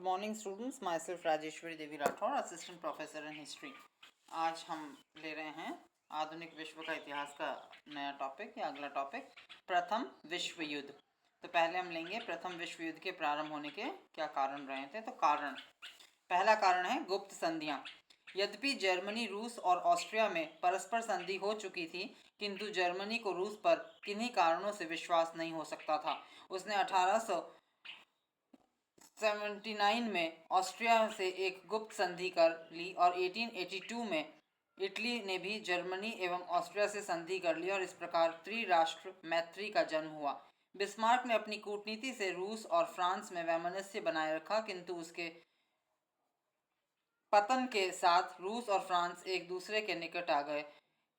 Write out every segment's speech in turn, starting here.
Morning students, my self Rajeshwari Devi Rathore, assistant professor in history. आज हम ले रहे हैं आधुनिक विश्व का इतिहास का नया टॉपिक या अगला टॉपिक, प्रथम विश्व युद्ध। तो पहले हम लेंगे प्रथम विश्व युद्ध के प्रारंभ होने के क्या कारण रहे थे। तो कारण, पहला कारण है गुप्त संधियां। यद्यपि जर्मनी, रूस और ऑस्ट्रिया में परस्पर संधि हो चुकी थी, किंतु जर्मनी को रूस पर किन्हीं कारणों से विश्वास नहीं हो सकता था। उसने 1879 में ऑस्ट्रिया से एक गुप्त संधि कर ली और 1882 में इटली ने भी जर्मनी एवं ऑस्ट्रिया से संधि कर ली और इस प्रकार त्रिराष्ट्र मैत्री का जन्म हुआ। बिस्मार्क ने अपनी कूटनीति से रूस और फ्रांस में वैमनस्य बनाए रखा, किंतु उसके पतन के साथ रूस और फ्रांस एक दूसरे के निकट आ गए।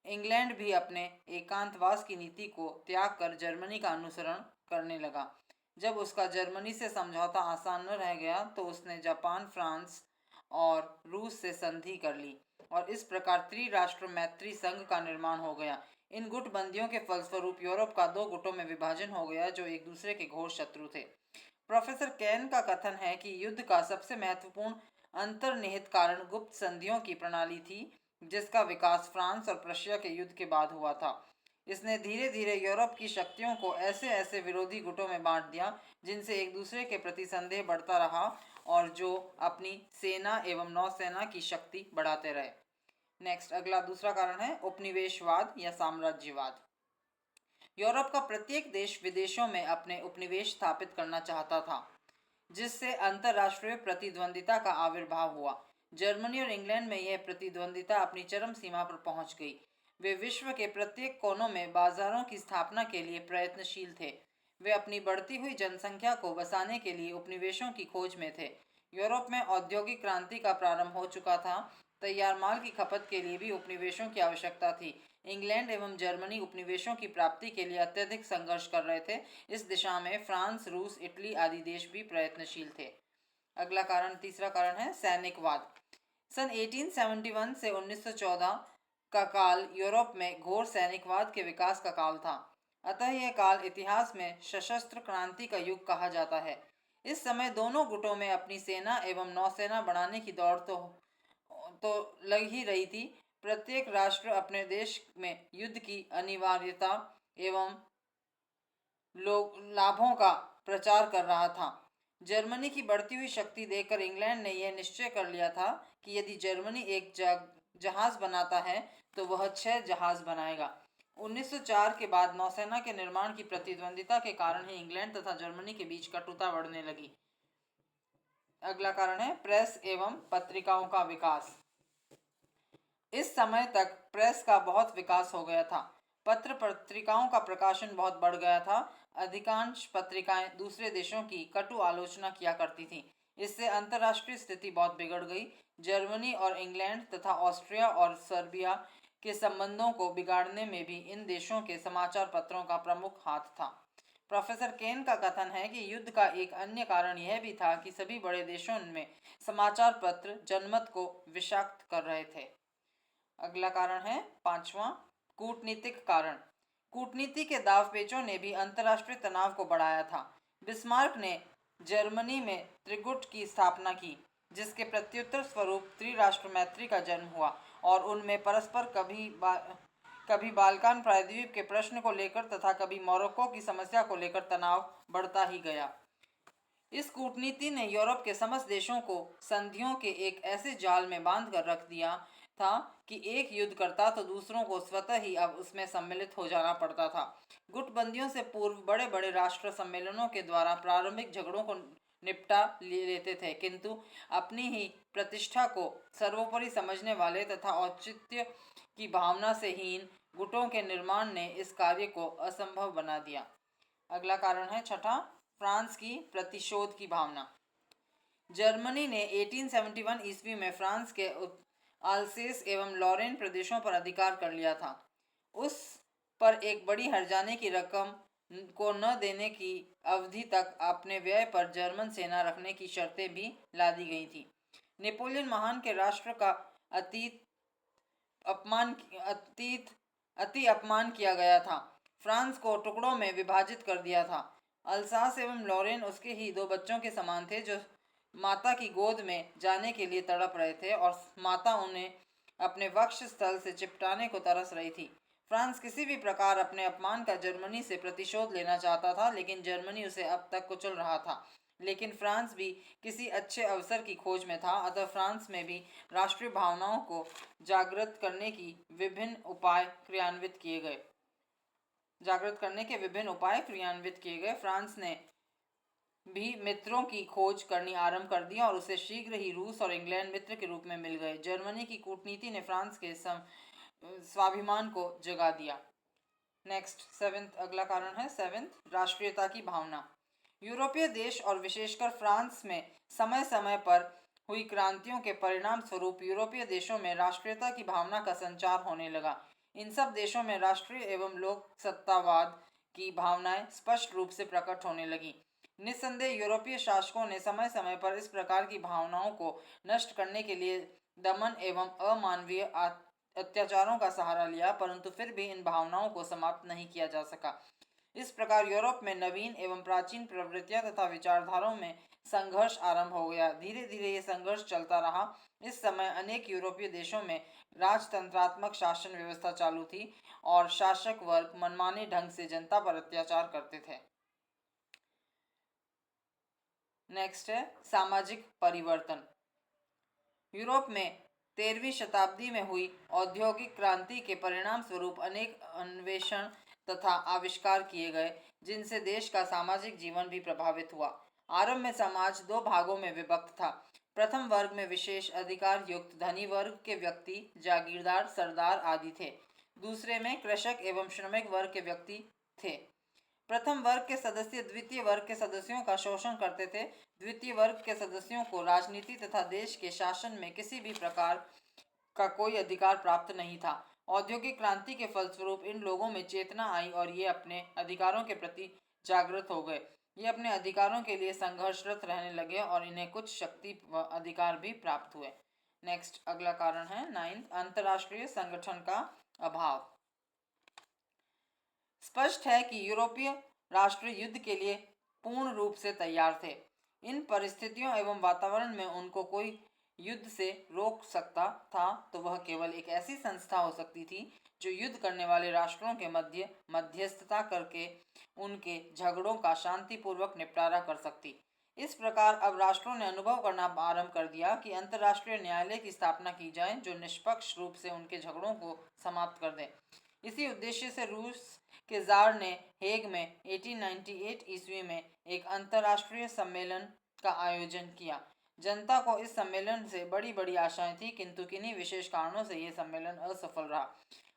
इंग्लैंड भी अपने एकांतवास की नीति को त्याग कर जर्मनी का अनुसरण करने लगा। जब उसका जर्मनी से समझौता आसान न रह गया तो उसने जापान, फ्रांस और रूस से संधि कर ली और इस प्रकार त्रिराष्ट्र मैत्री संघ का निर्माण हो गया। इन गुटबंदियों के फलस्वरूप यूरोप का दो गुटों में विभाजन हो गया, जो एक दूसरे के घोर शत्रु थे। प्रोफेसर कैन का कथन है कि युद्ध का सबसे महत्वपूर्ण अंतर्निहित कारण गुप्त संधियों की प्रणाली थी, जिसका विकास फ्रांस और प्रशिया के युद्ध के बाद हुआ था। इसने धीरे धीरे यूरोप की शक्तियों को ऐसे ऐसे विरोधी गुटों में बांट दिया, जिनसे एक दूसरे के प्रति संदेह बढ़ता रहा और जो अपनी सेना एवं नौसेना की शक्ति बढ़ाते रहे। नेक्स्ट, अगला दूसरा कारण है उपनिवेशवाद या साम्राज्यवाद। यूरोप का प्रत्येक देश विदेशों में अपने उपनिवेश स्थापित करना चाहता था, जिससे अंतर्राष्ट्रीय प्रतिद्वंदिता का आविर्भाव हुआ। जर्मनी और इंग्लैंड में यह प्रतिद्वंदिता अपनी चरम सीमा पर पहुंच गई। वे विश्व के प्रत्येक कोनों में बाजारों की स्थापना के लिए प्रयत्नशील थे। वे अपनी बढ़ती हुई जनसंख्या को बसाने के लिए उपनिवेशों की खोज में थे। यूरोप में औद्योगिक क्रांति का प्रारंभ हो चुका था। तैयार माल की खपत के लिए भी उपनिवेशों की आवश्यकता थी। इंग्लैंड एवं जर्मनी उपनिवेशों की प्राप्ति के लिए अत्यधिक संघर्ष कर रहे थे। इस दिशा में फ्रांस, रूस, इटली आदि देश भी प्रयत्नशील थे। अगला कारण, तीसरा कारण है सैनिकवाद। सन 1871 से 1914 का काल यूरोप में घोर सैनिकवाद के विकास का काल था। अतः यह काल इतिहास में सशस्त्र क्रांति का युग कहा जाता है। इस समय दोनों गुटों में अपनी सेना एवं नौसेना बढ़ाने की दौड़ तो लग ही रही थी। प्रत्येक राष्ट्र अपने देश में युद्ध की अनिवार्यता एवं लाभों का प्रचार कर रहा था। जर्मनी की बढ़ती हुई शक्ति देखकर इंग्लैंड ने यह निश्चय कर लिया था कि यदि जर्मनी एक जहाज बनाता है तो वह 6 जहाज बनाएगा। 1904 के बाद नौसेना के निर्माण की प्रतिद्वंदिता के कारण ही इंग्लैंड तथा जर्मनी के बीच कटुता बढ़ने लगी। अगला कारण है प्रेस एवं पत्रिकाओं का विकास। इस समय तक प्रेस का बहुत विकास हो गया था। पत्र पत्रिकाओं का प्रकाशन बहुत बढ़ गया था। अधिकांश पत्रिकाएं दूसरे देशों की कटु आलोचना किया करती थीं। इससे अंतर्राष्ट्रीय स्थिति बहुत बिगड़ गई। जर्मनी और इंग्लैंड तथा ऑस्ट्रिया और सर्बिया के संबंधों को बिगाड़ने में भी इन देशों के समाचार पत्रों का प्रमुख हाथ था। प्रोफेसर केन का कथन है कि युद्ध का एक अन्य कारण यह भी था कि सभी बड़े देशों में समाचार पत्र जनमत को विषाक्त कर रहे थे। अगला कारण है पांचवा, कूटनीतिक कारण। कूटनीति के दावपेचों ने भी अंतर्राष्ट्रीय तनाव को बढ़ाया था। बिस्मार्क ने जर्मनी में त्रिगुट की स्थापना की, जिसके प्रत्युत्तर स्वरूप त्रिराष्ट्र मैत्री का जन्म हुआ और उनमें परस्पर कभी बाल्कान प्रायद्वीप के प्रश्न को लेकर तथा कभी मोरक्को की समस्या को लेकर तनाव बढ़ता ही गया। इस कूटनीति ने यूरोप के समस्त देशों को संधियों के एक ऐसे जाल में बांध कर रख दिया था कि एक युद्ध करता तो दूसरों को स्वतः ही अब उसमें सम्मिलित हो जाना पड़ता था। गुटबंदियों से पूर्व बड़े बड़े राष्ट्र सम्मेलनों के द्वारा प्रारंभिक झगड़ों को निपटा लेते थे, किंतु अपनी ही प्रतिष्ठा को सर्वोपरि समझने वाले तथा औचित्य की भावना से हीन गुटों के निर्माण ने इस कार्य को असंभव बना दिया। अगला कारण है छठा, फ्रांस की प्रतिशोध की भावना। जर्मनी ने 1871 ईस्वी में फ्रांस के अल्सेस एवं लॉरेन प्रदेशों पर अधिकार कर लिया था। उस पर एक बड़ी हर्जाने की रकम को न देने की अवधि तक अपने व्यय पर जर्मन सेना रखने की शर्तें भी लादी गई थी। नेपोलियन महान के राष्ट्र का अति अपमान किया गया था। फ्रांस को टुकड़ों में विभाजित कर दिया था। अल्सास एवं लॉरेन उसके ही दो बच्चों के समान थे, जो माता की गोद में जाने के लिए तड़प रहे थे और माता उन्हें अपने वक्ष स्थल से चिपटाने को तरस रही थी। फ्रांस किसी भी प्रकार अपने अपमान का जर्मनी से प्रतिशोध लेना चाहता था, लेकिन जर्मनी उसे अब तक कुचल रहा था। लेकिन फ्रांस भी किसी अच्छे अवसर की खोज में था, अतः फ्रांस में भी राष्ट्रीय भावनाओं को जागृत करने की विभिन्न उपाय क्रियान्वित किए गए फ्रांस ने भी मित्रों की खोज करनी आरंभ कर दिया और उसे शीघ्र ही रूस और इंग्लैंड मित्र के रूप में मिल गए। जर्मनी की कूटनीति ने फ्रांस के स्वाभिमान को जगा दिया। नेक्स्ट सेवेंथ, अगला कारण है सेवेंथ, राष्ट्रीयता की भावना। यूरोपीय देश और विशेषकर फ्रांस में समय समय पर हुई क्रांतियों के परिणाम स्वरूप यूरोपीय देशों में राष्ट्रीयता की भावना का संचार होने लगा। इन सब देशों में राष्ट्रीय एवं लोक सत्तावाद की भावनाएं स्पष्ट रूप से प्रकट होने लगी। निस्संदेह यूरोपीय शासकों ने समय समय पर इस प्रकार की भावनाओं को नष्ट करने के लिए दमन एवं अमानवीय अत्याचारों का सहारा लिया, परंतु फिर भी इन भावनाओं को समाप्त नहीं किया जा सका। इस प्रकार यूरोप में नवीन एवं प्राचीन प्रवृत्तियां तथा विचारधाराओं में संघर्ष आरंभ हो गया। धीरे धीरे ये संघर्ष चलता रहा। इस समय अनेक यूरोपीय देशों में राजतंत्रात्मक शासन व्यवस्था चालू थी और शासक वर्ग मनमाने ढंग से जनता पर अत्याचार करते थे। नेक्स्ट है सामाजिक परिवर्तन। यूरोप में 13वीं शताब्दी में हुई औद्योगिक क्रांति के परिणाम स्वरूप अनेक अन्वेषण तथा आविष्कार किए गए, जिनसे देश का सामाजिक जीवन भी प्रभावित हुआ। आरंभ में समाज दो भागों में विभक्त था। प्रथम वर्ग में विशेष अधिकार युक्त धनी वर्ग के व्यक्ति, जागीरदार, सरदार आदि थे। दूसरे में कृषक एवं श्रमिक वर्ग के व्यक्ति थे। प्रथम वर्ग के सदस्य द्वितीय वर्ग के सदस्यों का शोषण करते थे। द्वितीय वर्ग के सदस्यों को राजनीति तथा देश के शासन में किसी भी प्रकार का कोई अधिकार प्राप्त नहीं था। औद्योगिक क्रांति के फलस्वरूप इन लोगों में चेतना आई और ये अपने अधिकारों के प्रति जागृत हो गए। ये अपने अधिकारों के लिए संघर्षरत रहने लगे और इन्हें कुछ शक्ति व अधिकार भी प्राप्त हुए। नेक्स्ट, अगला कारण है नाइन्थ, अंतर्राष्ट्रीय संगठन का अभाव। स्पष्ट है कि यूरोपीय राष्ट्र युद्ध के लिए पूर्ण रूप से तैयार थे। इन परिस्थितियों एवं वातावरण में उनको कोई युद्ध से रोक सकता था तो वह केवल एक ऐसी संस्था हो सकती थी जो युद्ध करने वाले राष्ट्रों के मध्य मध्यस्थता करके उनके झगड़ों का शांतिपूर्वक निपटारा कर सकती। इस प्रकार अब राष्ट्रों ने अनुभव करना आरंभ कर दिया कि अंतर्राष्ट्रीय न्यायालय की स्थापना की जाए जो निष्पक्ष रूप से उनके झगड़ों को समाप्त कर दे। इसी उद्देश्य से रूस के जार ने हेग में 1898 ईस्वी में एक अंतर्राष्ट्रीय सम्मेलन का आयोजन किया। जनता को इस सम्मेलन से बड़ी बड़ी आशाएं थी, किंतु किन्हीं विशेष कारणों से यह सम्मेलन असफल रहा।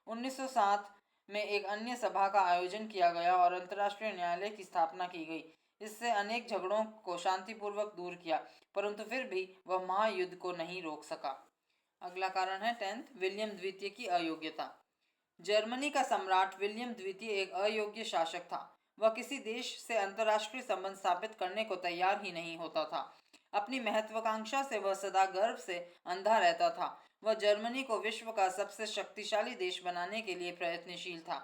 1907 में एक अन्य सभा का आयोजन किया गया और अंतर्राष्ट्रीय न्यायालय की स्थापना की गई। इससे अनेक झगड़ों को शांतिपूर्वक दूर किया, परंतु फिर भी वह महायुद्ध को नहीं रोक सका। अगला कारण है टेंथ, विलियम द्वितीय की अयोग्यता। जर्मनी का सम्राट विलियम द्वितीय एक अयोग्य शासक था। वह किसी देश से अंतर्राष्ट्रीय संबंध स्थापित करने को तैयार ही नहीं होता था। अपनी महत्वाकांक्षा से वह सदा गर्व से अंधा रहता था। वह जर्मनी को विश्व का सबसे शक्तिशाली देश बनाने के लिए प्रयत्नशील था।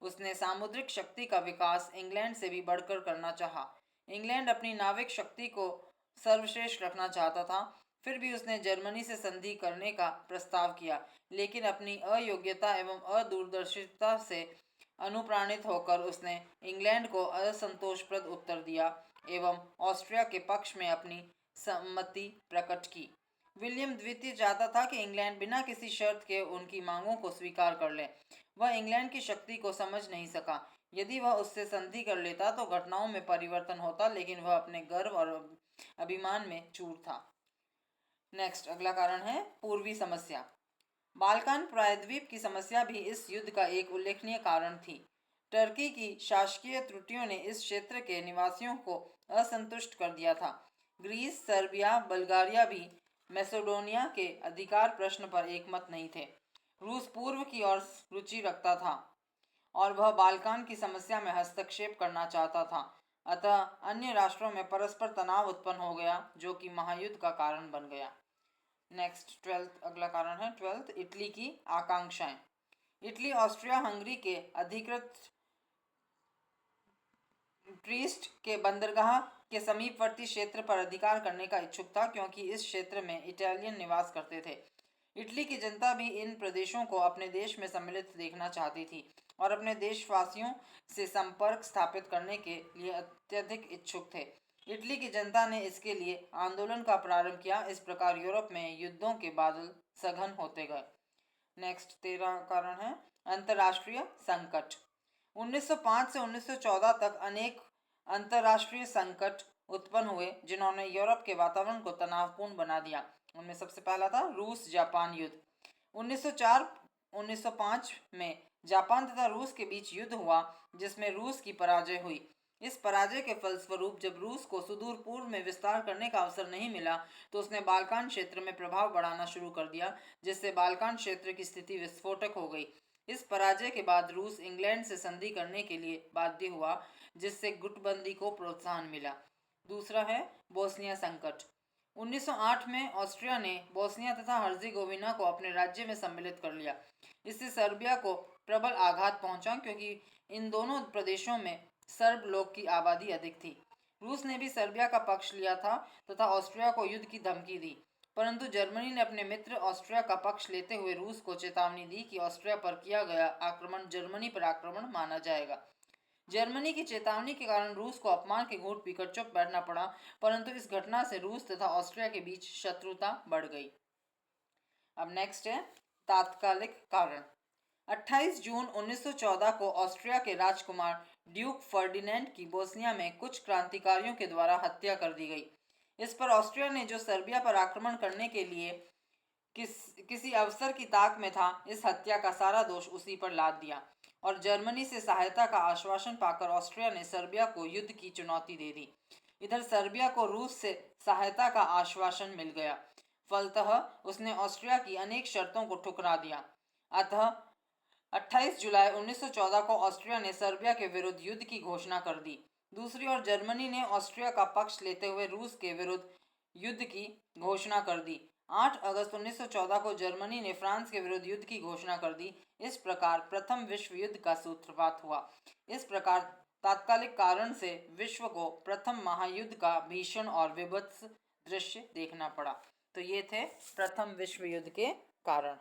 उसने सामुद्रिक शक्ति का विकास इंग्लैंड से भी बढ़कर करना चाहा। इंग्लैंड अपनी नाविक शक्ति को सर्वश्रेष्ठ रखना चाहता था। फिर भी उसने जर्मनी से संधि करने का प्रस्ताव किया, लेकिन अपनी अयोग्यता एवं अदूरदर्शिता से अनुप्राणित होकर उसने इंग्लैंड को असंतोषप्रद उत्तर दिया एवं ऑस्ट्रिया के पक्ष में अपनी सम्मति प्रकट की। विलियम द्वितीय चाहता था कि इंग्लैंड बिना किसी शर्त के उनकी मांगों को स्वीकार कर ले। वह इंग्लैंड की शक्ति को समझ नहीं सका। यदि वह उससे संधि कर लेता तो घटनाओं में परिवर्तन होता, लेकिन वह अपने गर्व और अभिमान में चूर था। नेक्स्ट, अगला कारण है पूर्वी समस्या। बाल्कान प्रायद्वीप की समस्या भी इस युद्ध का एक उल्लेखनीय कारण थी। टर्की की शासकीय त्रुटियों ने इस क्षेत्र के निवासियों को असंतुष्ट कर दिया था। ग्रीस, सर्बिया, बल्गारिया भी मैसेडोनिया के अधिकार प्रश्न पर एकमत नहीं थे। रूस पूर्व की ओर रुचि रखता था और वह बाल्कान की समस्या में हस्तक्षेप करना चाहता था। अतः अन्य राष्ट्रों में परस्पर तनाव उत्पन्न हो गया, जो कि महायुद्ध का कारण बन गया। नेक्स्ट, ट्वेल्थ, अगला कारण है ट्वेल्थ, इटली की आकांक्षाएं। इटली ऑस्ट्रिया हंगरी के अधिकृत ट्रीस्ट के बंदरगाह के समीपवर्ती क्षेत्र पर अधिकार करने का इच्छुक था, क्योंकि इस क्षेत्र में इटालियन निवास करते थे। इटली की जनता भी इन प्रदेशों को अपने देश में सम्मिलित देखना चाहती थी और अपने देशवासियों से संपर्क स्थापित करने के लिए अत्यधिक इच्छुक थे। इटली की जनता ने इसके लिए आंदोलन का प्रारंभ किया। इस प्रकार यूरोप में युद्धों के बादल सघन होते गए। नेक्स्ट 13 कारण है अंतर्राष्ट्रीय संकट। 1905 से 1914 तक अनेक अंतर्राष्ट्रीय संकट उत्पन्न हुए, जिन्होंने यूरोप के वातावरण को तनावपूर्ण बना दिया। उनमें सबसे पहला था रूस जापान युद्ध। 1904-1905 में जापान तथा रूस के बीच युद्ध हुआ, जिसमें रूस की पराजय हुई। इस पराजय के फलस्वरूप जब रूस को सुदूर पूर्व में विस्तार करने का अवसर नहीं मिला, तो उसने बाल्कान क्षेत्र में प्रभाव बढ़ाना शुरू कर दिया, जिससे बाल्कान क्षेत्र की स्थिति विस्फोटक हो गई। इस पराजय के बाद रूस इंग्लैंड से संधि करने के लिए बाध्य हुआ, जिससे गुटबंदी को प्रोत्साहन मिला। दूसरा है बोस्निया संकट। 1908 में ऑस्ट्रिया ने बोस्निया तथा हर्जेगोविना को अपने राज्य में सम्मिलित कर लिया। इससे सर्बिया को प्रबल आघात पहुंचा, क्योंकि इन दोनों प्रदेशों में सर्ब लोग की आबादी अधिक थी। रूस ने भी सर्बिया का पक्ष लिया था तथा ऑस्ट्रिया को युद्ध की धमकी दी, परंतु जर्मनी ने अपने मित्र ऑस्ट्रिया का पक्ष लेते हुए रूस को चेतावनी दी कि ऑस्ट्रिया पर किया गया आक्रमण जर्मनी पर आक्रमण माना जाएगा। जर्मनी की चेतावनी के कारण रूस को अपमान के घूंट पीकर चुप बैठना पड़ा, परंतु इस घटना से रूस तथा ऑस्ट्रिया के बीच शत्रुता बढ़ गई। अब नेक्स्ट है तात्कालिक कारण। 28 जून 1914 को ऑस्ट्रिया के राजकुमार ड्यूक फर्डिनेंड की बोस्निया में कुछ क्रांतिकारियों के द्वारा हत्या कर दी गई। इस पर ऑस्ट्रिया ने, जो सर्बिया पर आक्रमण करने के लिए किसी अवसर की ताक में था, इस हत्या का सारा दोष उसी पर लाद दिया और जर्मनी से सहायता का आश्वासन पाकर ऑस्ट्रिया ने सर्बिया को युद्ध की चुनौती दे दी। इधर सर्बिया को रूस से सहायता का आश्वासन मिल गया, फलतः उसने ऑस्ट्रिया की अनेक शर्तों को ठुकरा दिया। अतः 28 जुलाई 1914 को ऑस्ट्रिया ने सर्बिया के विरुद्ध युद्ध की घोषणा कर दी। दूसरी ओर जर्मनी ने ऑस्ट्रिया का पक्ष लेते हुए रूस के विरुद्ध युद्ध की घोषणा कर दी। 8 अगस्त 1914 को जर्मनी ने फ्रांस के विरुद्ध युद्ध की घोषणा कर दी। इस प्रकार प्रथम विश्व युद्ध का सूत्रपात हुआ। इस प्रकार तात्कालिक कारण से विश्व को प्रथम महायुद्ध का भीषण और विभत्स दृश्य देखना पड़ा। तो ये थे प्रथम विश्व युद्ध के कारण।